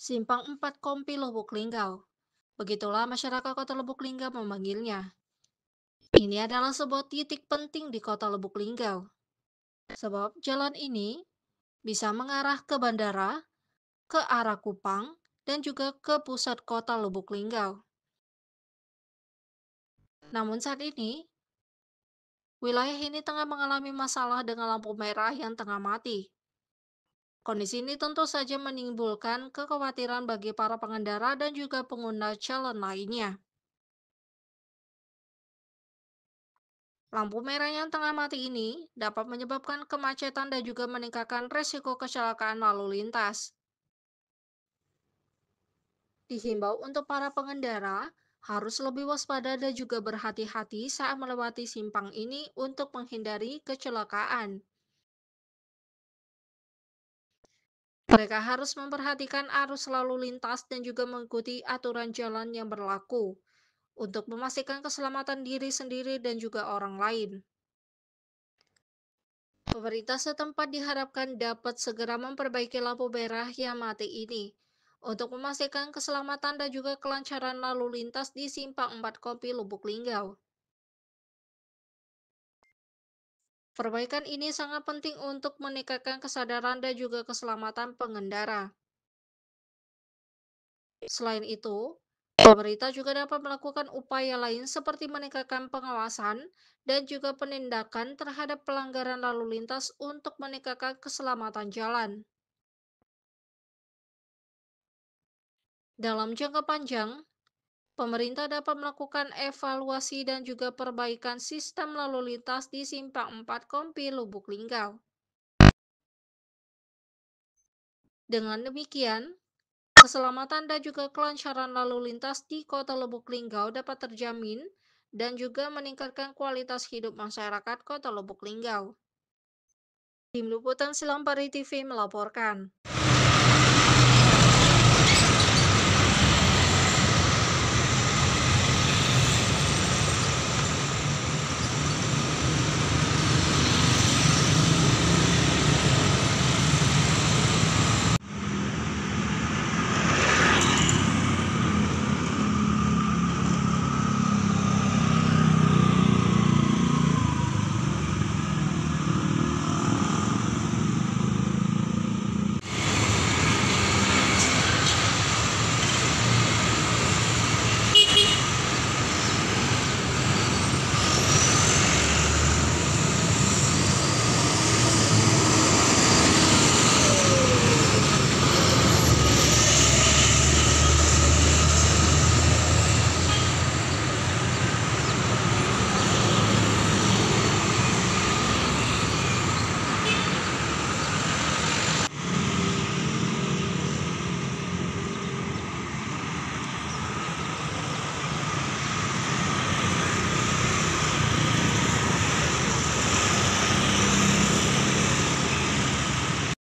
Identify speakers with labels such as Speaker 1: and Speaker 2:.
Speaker 1: Simpang 4 Kompi Lubuk Linggau. Begitulah masyarakat Kota Lubuk Linggau memanggilnya. Ini adalah sebuah titik penting di Kota Lubuk Linggau, sebab jalan ini bisa mengarah ke bandara, ke arah Kupang, dan juga ke pusat Kota Lubuk Linggau. Namun saat ini, wilayah ini tengah mengalami masalah dengan lampu merah yang tengah mati. Kondisi ini tentu saja menimbulkan kekhawatiran bagi para pengendara dan juga pengguna jalan lainnya. Lampu merah yang tengah mati ini dapat menyebabkan kemacetan dan juga meningkatkan resiko kecelakaan lalu lintas. Dihimbau untuk para pengendara harus lebih waspada dan juga berhati-hati saat melewati simpang ini untuk menghindari kecelakaan. Mereka harus memperhatikan arus lalu lintas dan juga mengikuti aturan jalan yang berlaku untuk memastikan keselamatan diri sendiri dan juga orang lain. Pemerintah setempat diharapkan dapat segera memperbaiki lampu merah yang mati ini untuk memastikan keselamatan dan juga kelancaran lalu lintas di Simpang 4 Kopi Lubuk Linggau. Perbaikan ini sangat penting untuk meningkatkan kesadaran dan juga keselamatan pengendara. Selain itu, pemerintah juga dapat melakukan upaya lain seperti meningkatkan pengawasan dan juga penindakan terhadap pelanggaran lalu lintas untuk meningkatkan keselamatan jalan. Dalam jangka panjang, pemerintah dapat melakukan evaluasi dan juga perbaikan sistem lalu lintas di Simpang 4 Kompi Lubuk Linggau. Dengan demikian, keselamatan dan juga kelancaran lalu lintas di Kota Lubuk Linggau dapat terjamin dan juga meningkatkan kualitas hidup masyarakat Kota Lubuk Linggau. Tim Liputan Silampari TV melaporkan.